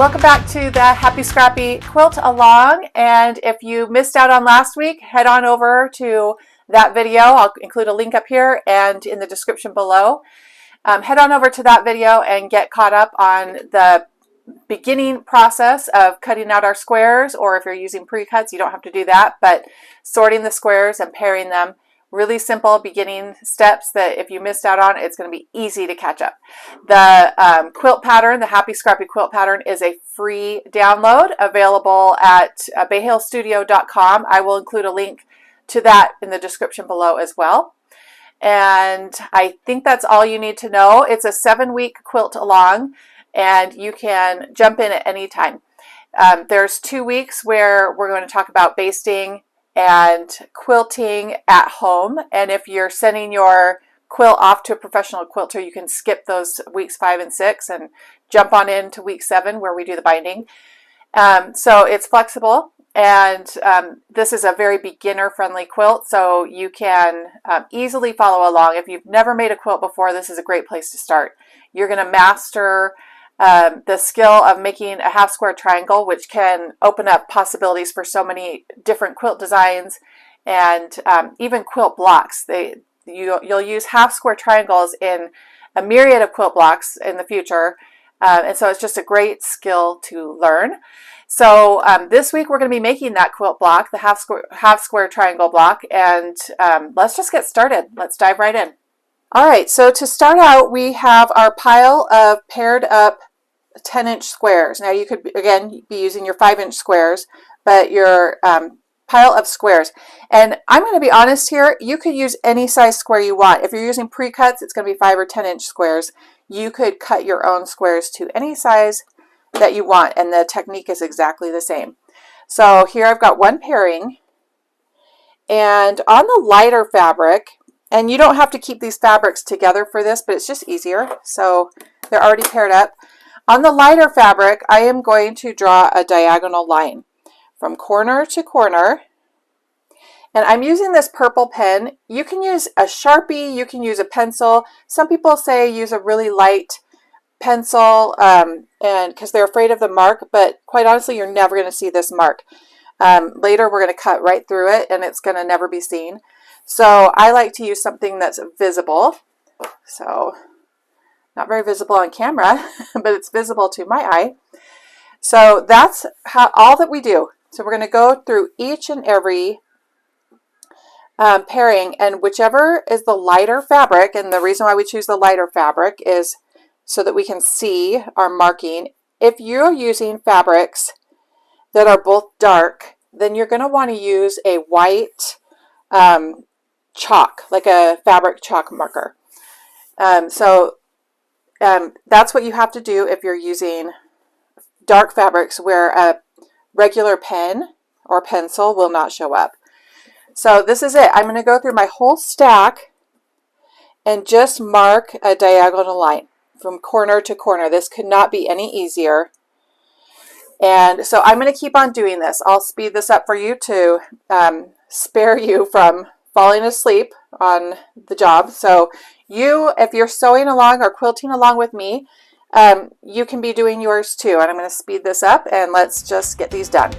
Welcome back to the Happy Scrappy Quilt Along, and if you missed out on last week, head on over to that video. I'll include a link up here and in the description below. Head on over to that video and get caught up on the beginning process of cutting out our squares, or if you're using pre-cuts, you don't have to do that, but sorting the squares and pairing them. Really simple beginning steps that if you missed out on, it's going to be easy to catch up. The quilt pattern, the Happy Scrappy Quilt Pattern, is a free download available at bayhillstudio.com. I will include a link to that in the description below as well. And I think that's all you need to know. It's a 7-week quilt along, and you can jump in at any time. There's 2 weeks where we're going to talk about basting and quilting at home, and if you're sending your quilt off to a professional quilter, you can skip those weeks 5 and 6 and jump on into week 7 where we do the binding. So it's flexible, and this is a very beginner friendly quilt, so you can easily follow along. If you've never made a quilt before, this is a great place to start. You're going to master the skill of making a half square triangle, which can open up possibilities for so many different quilt designs and even quilt blocks. You'll use half square triangles in a myriad of quilt blocks in the future, and so it's just a great skill to learn. So this week we're going to be making that quilt block, the half square triangle block, and let's just get started. Let's dive right in. All right, so to start out, we have our pile of paired up 10-inch squares. Now you could, again, be using your 5-inch squares, but your pile of squares. And I'm going to be honest here, you could use any size square you want. If you're using pre-cuts, it's going to be 5 or 10-inch squares. You could cut your own squares to any size that you want, and the technique is exactly the same. So here I've got one pairing, and on the lighter fabric, and you don't have to keep these fabrics together for this, but it's just easier. So they're already paired up. On the lighter fabric, I am going to draw a diagonal line from corner to corner. And I'm using this purple pen. You can use a Sharpie, you can use a pencil. Some people say use a really light pencil and because they're afraid of the mark, but quite honestly, you're never going to see this mark. Later, we're going to cut right through it and it's going to never be seen. So I like to use something that's visible. So not very visible on camera, but it's visible to my eye. So that's all that we do. So we're going to go through each and every pairing, and whichever is the lighter fabric, and the reason why we choose the lighter fabric is so that we can see our marking. If you're using fabrics that are both dark, then you're going to want to use a white chalk, like a fabric chalk marker. That's what you have to do if you're using dark fabrics where a regular pen or pencil will not show up. So this is it. I'm going to go through my whole stack and just mark a diagonal line from corner to corner. This could not be any easier. And so I'm going to keep on doing this. I'll speed this up for you to spare you from falling asleep on the job. So if you're sewing along or quilting along with me, you can be doing yours too. And I'm going to speed this up and let's just get these done.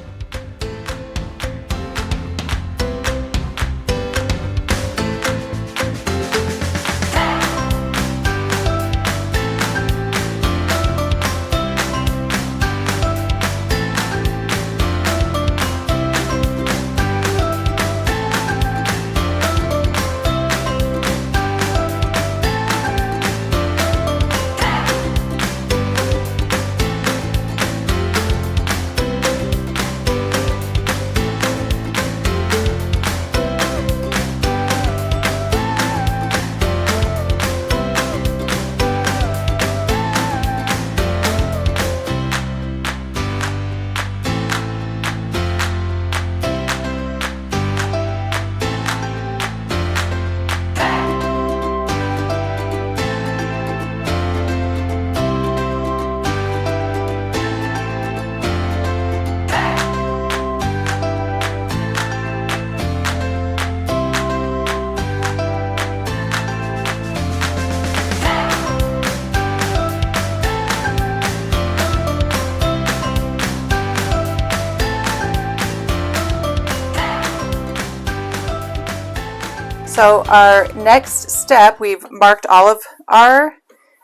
So our next step, we've marked all of our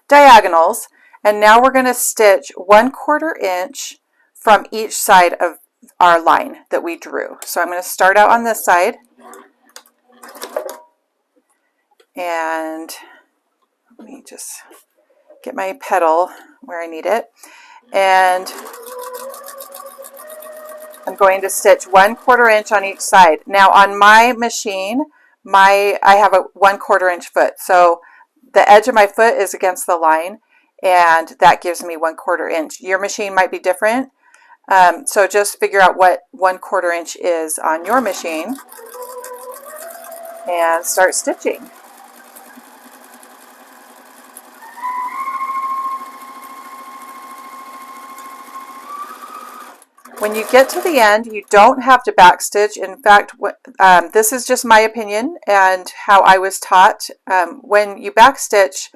diagonals, and now we're going to stitch 1/4 inch from each side of our line that we drew. So I'm going to start out on this side, and let me just get my petal where I need it, and I'm going to stitch 1/4 inch on each side. Now on my machine, I have a 1/4 inch foot, so the edge of my foot is against the line, and that gives me 1/4 inch. Your machine might be different, so just figure out what 1/4 inch is on your machine and start stitching. When you get to the end, you don't have to backstitch. In fact, this is just my opinion and how I was taught. When you backstitch,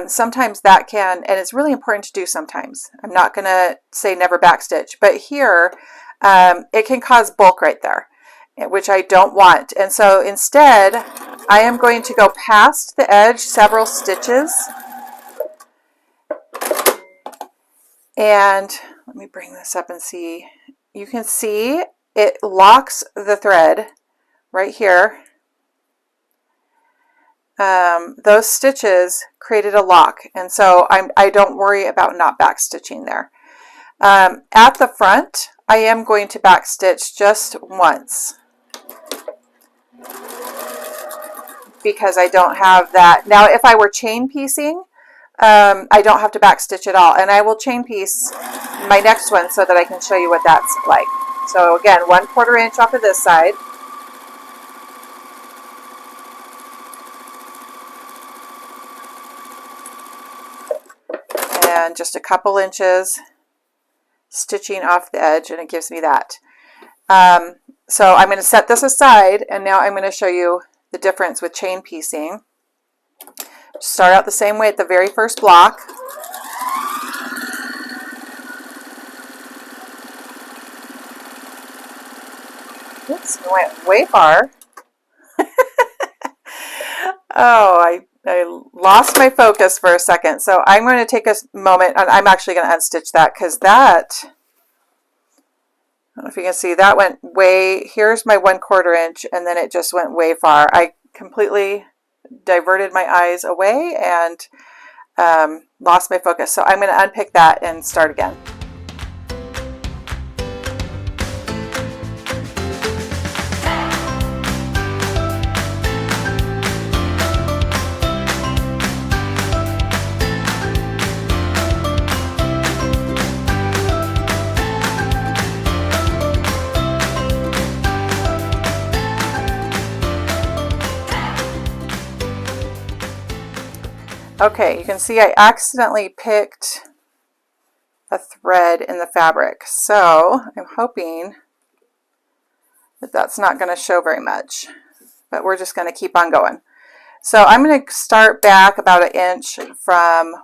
sometimes that can, and it's really important to do sometimes. I'm not going to say never backstitch, but here it can cause bulk right there, which I don't want. And so instead, I am going to go past the edge several stitches. And let me bring this up and see. You can see it locks the thread right here. Those stitches created a lock, and so I don't worry about not backstitching there. At the front, I am going to backstitch just once because I don't have that. Now, if I were chain piecing, I don't have to backstitch at all, and I will chain piece my next one so that I can show you what that's like. So again, 1/4 inch off of this side. And just a couple inches stitching off the edge, and it gives me that. So I'm going to set this aside, and now I'm going to show you the difference with chain piecing. Start out the same way at the very first block. Oops, I went way far. Oh, I lost my focus for a second. So I'm going to take a moment, and I'm actually going to unstitch that because that, I don't know if you can see, that went way, here's my 1/4 inch, and then it just went way far. I completely diverted my eyes away and lost my focus. So I'm going to unpick that and start again. Okay, you can see I accidentally picked a thread in the fabric, so I'm hoping that that's not going to show very much, but we're just going to keep on going. So I'm going to start back about 1 inch from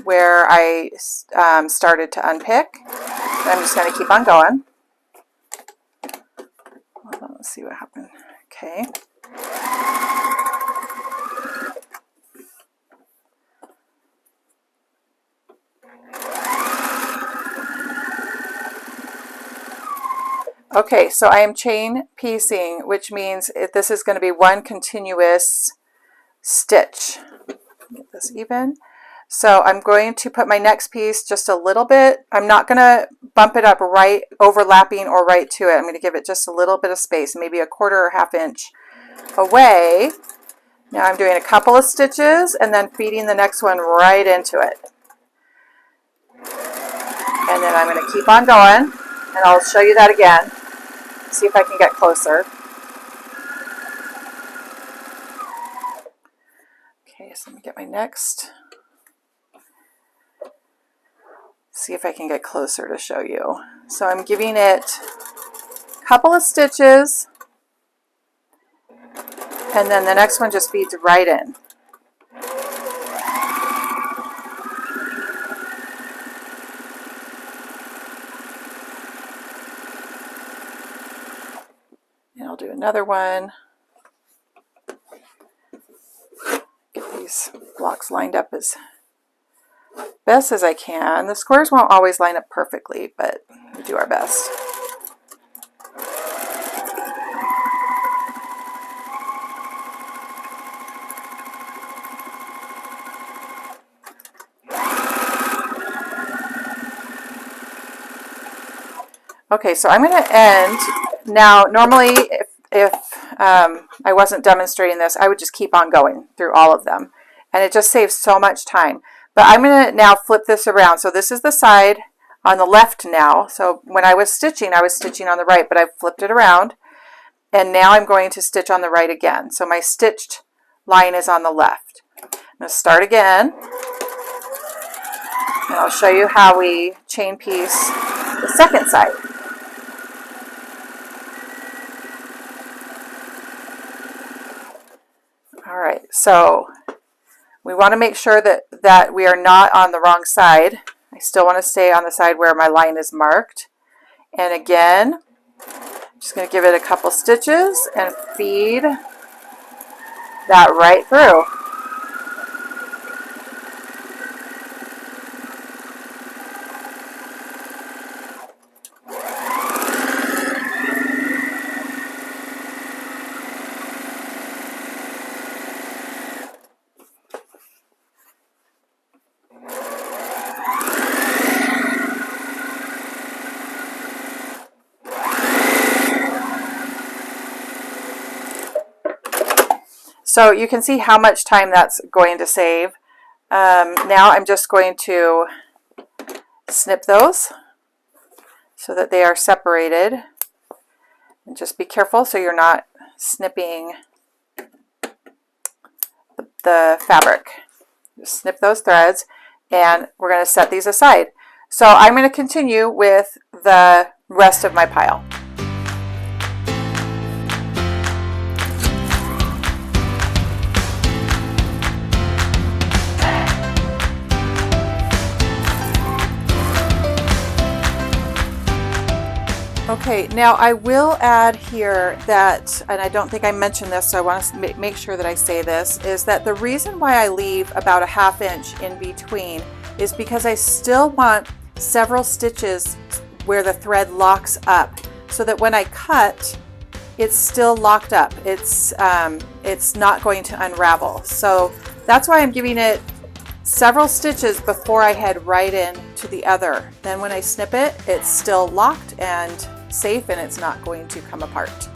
where I started to unpick. And I'm just going to keep on going. Hold on, let's see what happened. Okay. Okay, so I am chain piecing, which means this is going to be one continuous stitch. Get this even. So I'm going to put my next piece just a little bit. I'm not going to bump it up right overlapping or right to it. I'm going to give it just a little bit of space, maybe 1/4 or 1/2 inch away. Now I'm doing a couple of stitches and then feeding the next one right into it. And then I'm going to keep on going, and I'll show you that again. See if I can get closer. Okay, so let me get my next. See if I can get closer to show you. So I'm giving it a couple of stitches, and then the next one just feeds right in. And I'll do another one. these blocks lined up as best as I can. The squares won't always line up perfectly, but we do our best. Okay, so I'm going to end. Now, normally, if I wasn't demonstrating this, I would just keep on going through all of them. And it just saves so much time. But I'm going to now flip this around. So this is the side on the left now. So when I was stitching on the right, but I've flipped it around. And now I'm going to stitch on the right again. So my stitched line is on the left. I'm going to start again. And I'll show you how we chain piece the second side. All right, so we want to make sure that we are not on the wrong side. I still want to stay on the side where my line is marked. And again, I'm just going to give it a couple stitches and feed that right through. So you can see how much time that's going to save. Now I'm just going to snip those so that they are separated. And just be careful so you're not snipping the fabric. Just snip those threads, and we're going to set these aside. So I'm going to continue with the rest of my pile. Okay, now I will add here that, and I don't think I mentioned this, so I want to make sure that I say this, is that the reason why I leave about a ½ inch in between is because I still want several stitches where the thread locks up, so that when I cut, it's still locked up. It's not going to unravel. So that's why I'm giving it several stitches before I head right in to the other. Then when I snip it, it's still locked and safe, and it's not going to come apart.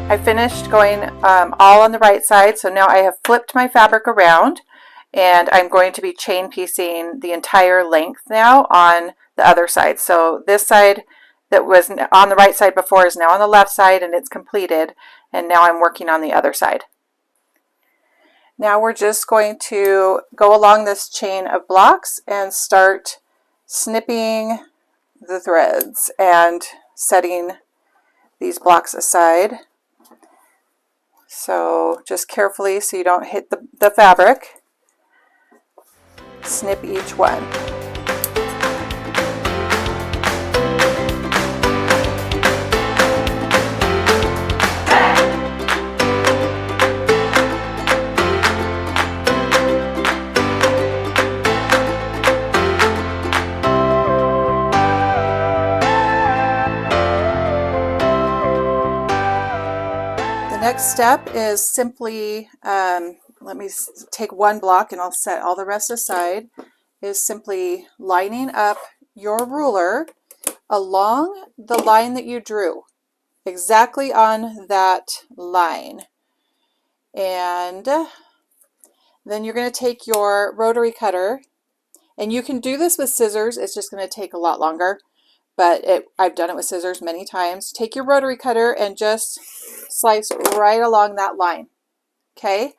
I finished going all on the right side, so now I have flipped my fabric around, and I'm going to be chain piecing the entire length now on the other side. So this side that was on the right side before is now on the left side, and it's completed, and now I'm working on the other side. Now we're just going to go along this chain of blocks and start snipping the threads and setting these blocks aside. So just carefully so you don't hit the fabric, snip each one. Next step is simply, let me take one block and I'll set all the rest aside, is simply lining up your ruler along the line that you drew, exactly on that line. And then you're going to take your rotary cutter And you can do this with scissors. It's just going to take a lot longer, but I've done it with scissors many times. Take your rotary cutter and just slice right along that line. Okay,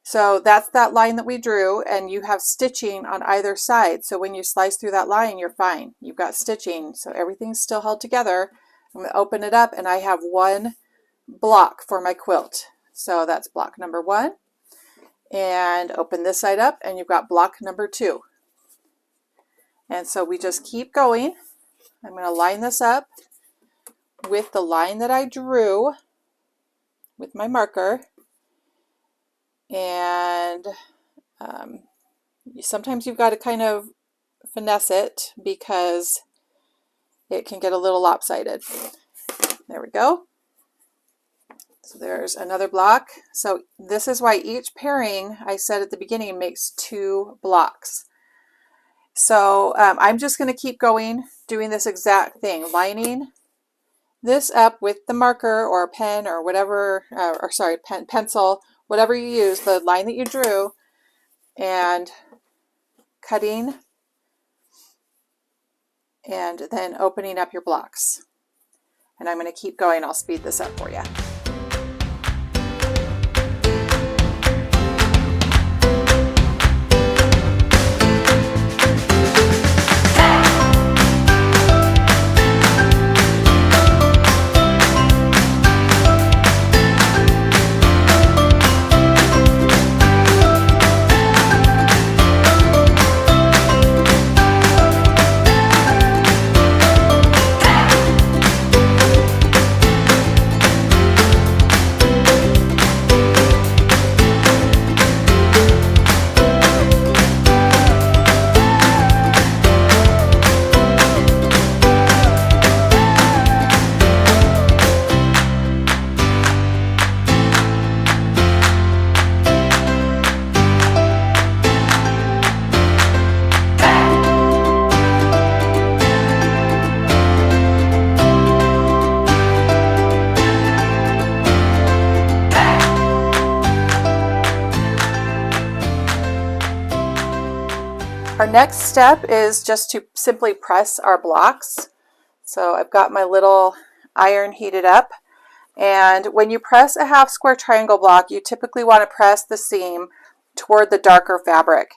so that's that line that we drew, and you have stitching on either side. So when you slice through that line, you're fine. You've got stitching, so everything's still held together. I'm going to open it up, and I have one block for my quilt. So that's block number 1. And open this side up, and you've got block number 2. And so we just keep going. I'm going to line this up with the line that I drew with my marker. And sometimes you've got to kind of finesse it because it can get a little lopsided. There we go. So there's another block. So this is why each pairing, I said at the beginning, makes 2 blocks. So I'm just going to keep going, doing this exact thing, lining this up with the marker or a pen or whatever, pencil, whatever you use, the line that you drew, and cutting, and then opening up your blocks. And I'm going to keep going. I'll speed this up for you. Our next step is just to simply press our blocks. So I've got my little iron heated up, and when you press a half square triangle block, you typically want to press the seam toward the darker fabric.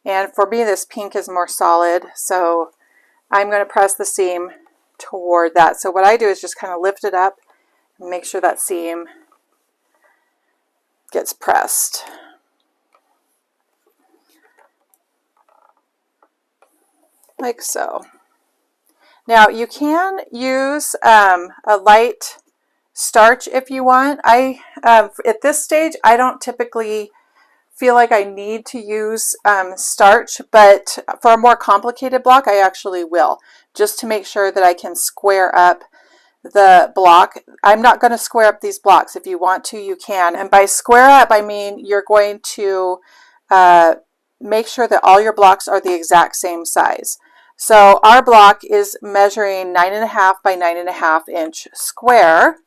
And for me, this pink is more solid, so I'm going to press the seam toward that. So what I do is just kind of lift it up and make sure that seam gets pressed. Like so. Now you can use a light starch if you want. At this stage, I don't typically feel like I need to use starch, but for a more complicated block, I actually will, just to make sure that I can square up the block. I'm not going to square up these blocks. If you want to, you can. And by square up, I mean you're going to make sure that all your blocks are the exact same size. So our block is measuring 9.5 by 9.5 inch square.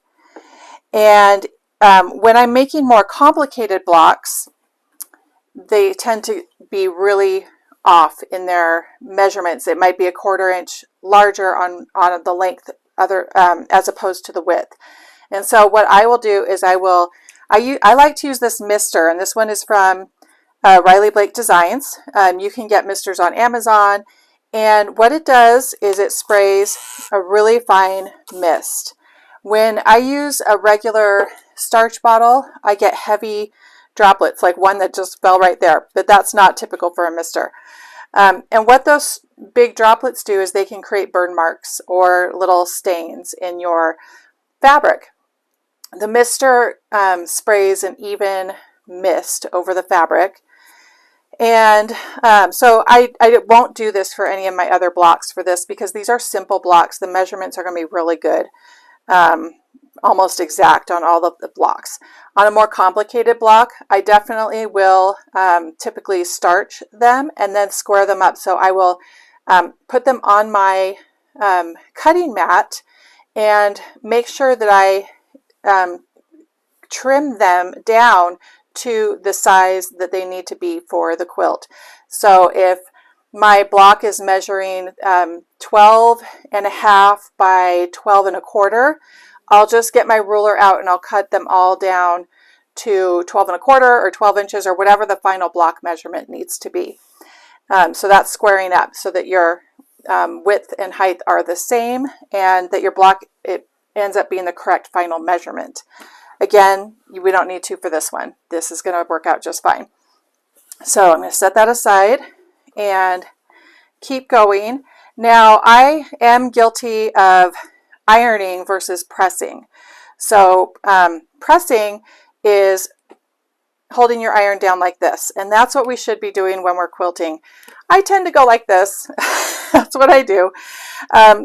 And when I'm making more complicated blocks, they tend to be really off in their measurements. It might be a 1/4 inch larger on the length as opposed to the width. And so what I will do is I like to use this mister, and this one is from Riley Blake Designs. You can get misters on Amazon, and what it does is it sprays a really fine mist. When I use a regular starch bottle, I get heavy droplets, like one that just fell right there, but that's not typical for a mister. And what those big droplets do is they can create burn marks or little stains in your fabric. The mister sprays an even mist over the fabric. And so I won't do this for any of my other blocks for this, because these are simple blocks. The measurements are going to be really good, almost exact on all of the blocks. On a more complicated block, I definitely will typically starch them and then square them up. So I will put them on my cutting mat and make sure that I trim them down to the size that they need to be for the quilt. So if my block is measuring 12.5 by 12.25, I'll just get my ruler out and I'll cut them all down to 12.25 or 12 inches or whatever the final block measurement needs to be. So that's squaring up so that your width and height are the same and that your block, it ends up being the correct final measurement. Again, we don't need to for this one. This is going to work out just fine. So I'm going to set that aside and keep going. Now I am guilty of ironing versus pressing. So pressing is holding your iron down like this, and that's what we should be doing when we're quilting. I tend to go like this. That's what I do.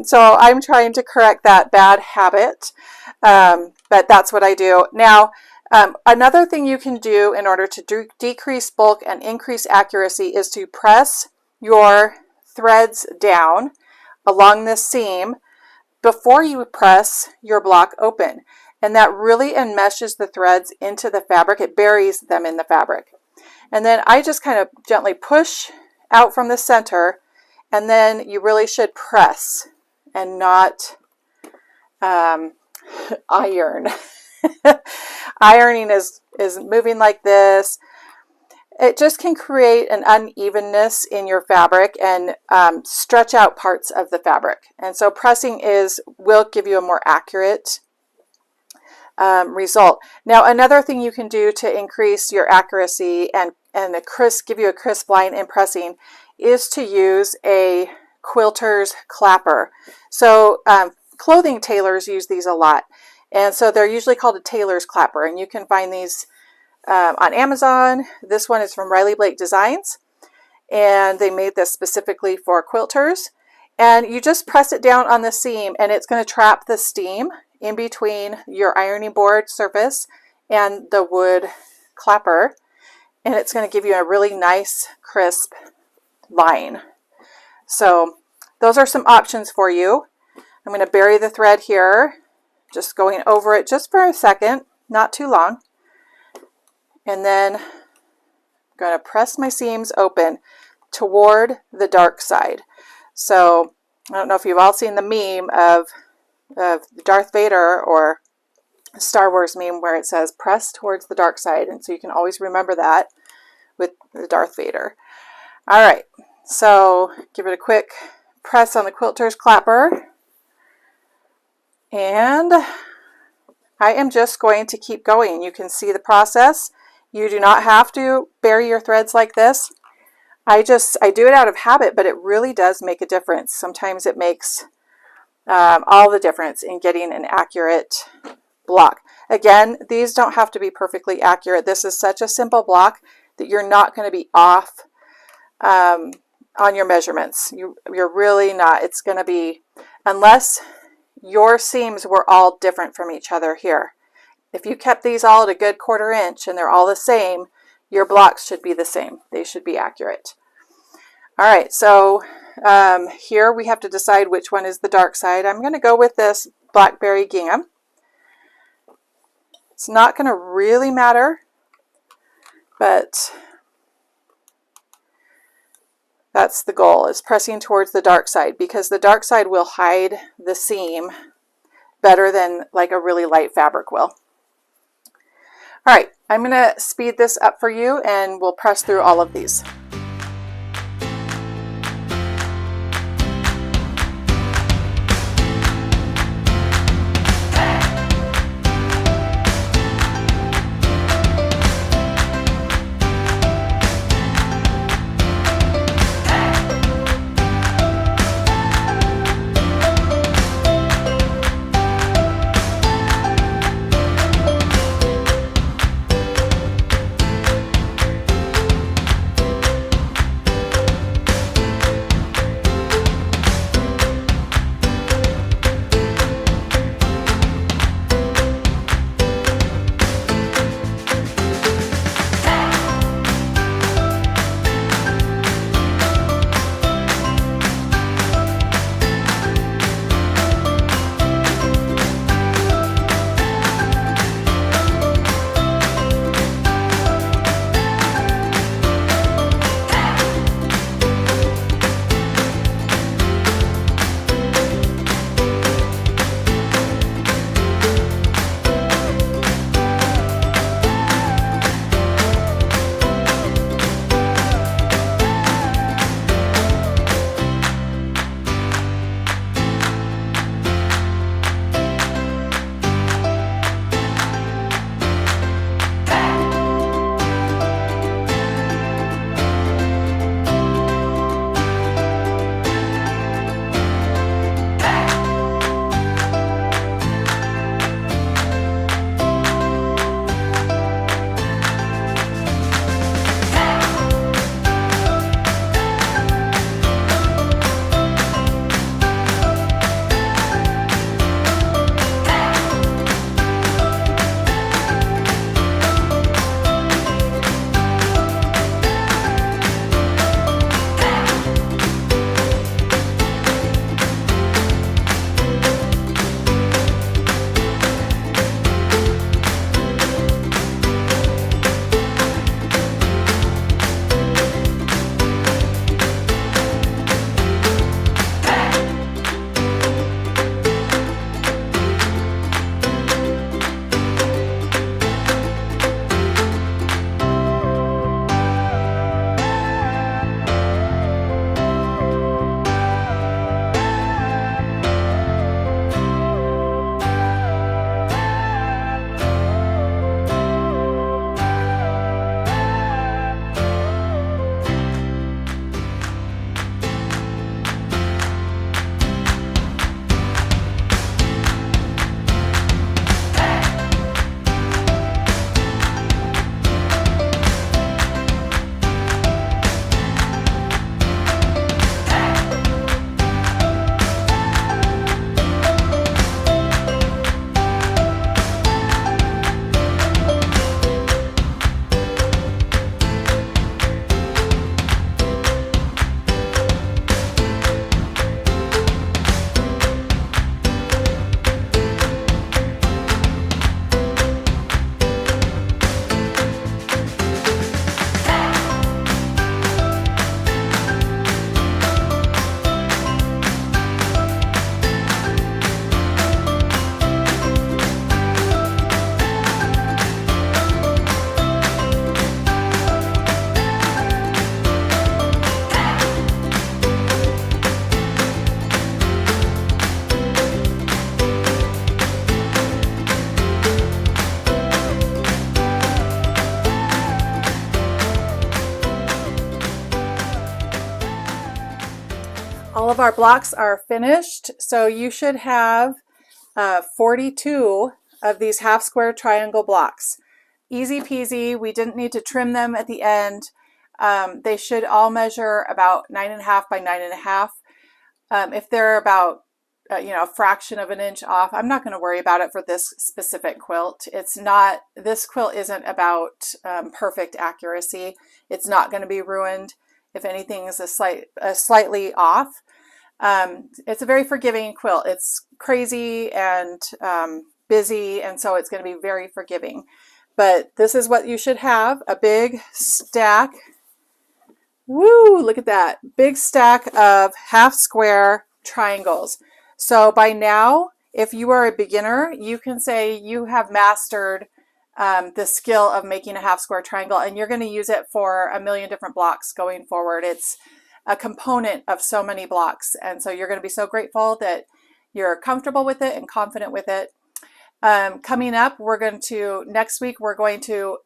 So I'm trying to correct that bad habit, but that's what I do. Now, another thing you can do in order to decrease bulk and increase accuracy is to press your threads down along this seam before you press your block open. And that really enmeshes the threads into the fabric. It buries them in the fabric. And then I just kind of gently push out from the center, and then you really should press and not iron. Ironing is moving like this. It just can create an unevenness in your fabric and stretch out parts of the fabric. And so pressing will give you a more accurate result. Now, another thing you can do to increase your accuracy and give you a crisp line in pressing is to use a quilter's clapper. So clothing tailors use these a lot, and so they're usually called a tailor's clapper, and you can find these on Amazon. This one is from Riley Blake Designs, and they made this specifically for quilters. And you just press it down on the seam, and it's going to trap the steam in between your ironing board surface and the wood clapper, and it's going to give you a really nice crisp line. So those are some options for you. I'm going to bury the thread here, just going over it just for a second, not too long, and then I'm going to press my seams open toward the dark side. So I don't know if you've all seen the meme of Darth Vader or Star Wars meme where it says press towards the dark side, and so you can always remember that with the Darth Vader. All right, so give it a quick press on the quilter's clapper, and I am just going to keep going. You can see the process. You do not have to bury your threads like this. I do it out of habit, but it really does make a difference. Sometimes it makes all the difference in getting an accurate block. Again, these don't have to be perfectly accurate. This is such a simple block that you're not going to be off on your measurements. You're really not. It's going to be, unless your seams were all different from each other here. If you kept these all at a good 1/4 inch and they're all the same, your blocks should be the same. They should be accurate. All right, so here we have to decide which one is the dark side. I'm going to go with this blackberry gingham. It's not going to really matter, but that's the goal, is pressing towards the dark side, because the dark side will hide the seam better than like a really light fabric will. All right, I'm going to speed this up for you and we'll press through all of these. All of our blocks are finished, so you should have 42 of these half square triangle blocks. Easy peasy. We didn't need to trim them at the end. They should all measure about 9.5 by 9.5. If they're about a fraction of an inch off, I'm not going to worry about it for this specific quilt. This quilt isn't about perfect accuracy. It's not going to be ruined if anything is slightly off. It's a very forgiving quilt. It's crazy and busy, and so it's going to be very forgiving. But this is what you should have, a big stack. Woo, look at that. Big stack of half square triangles. So by now, if you are a beginner, you can say you have mastered the skill of making a half square triangle, and you're going to use it for a million different blocks going forward. It's a component of so many blocks, and so you're going to be so grateful that you're comfortable with it and confident with it. Coming up, next week, we're going to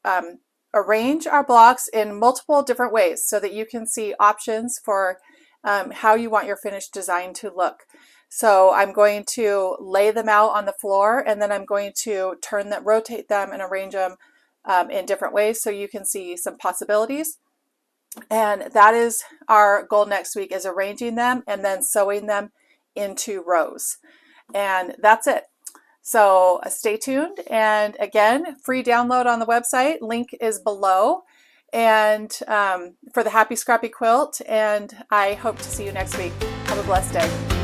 arrange our blocks in multiple different ways so that you can see options for how you want your finished design to look. So I'm going to lay them out on the floor, and then I'm going to rotate them and arrange them in different ways so you can see some possibilities. And that is our goal next week, is arranging them and then sewing them into rows. And that's it. So stay tuned. And again, free download on the website. Link is below. And for the Happy Scrappy Quilt. And I hope to see you next week. Have a blessed day.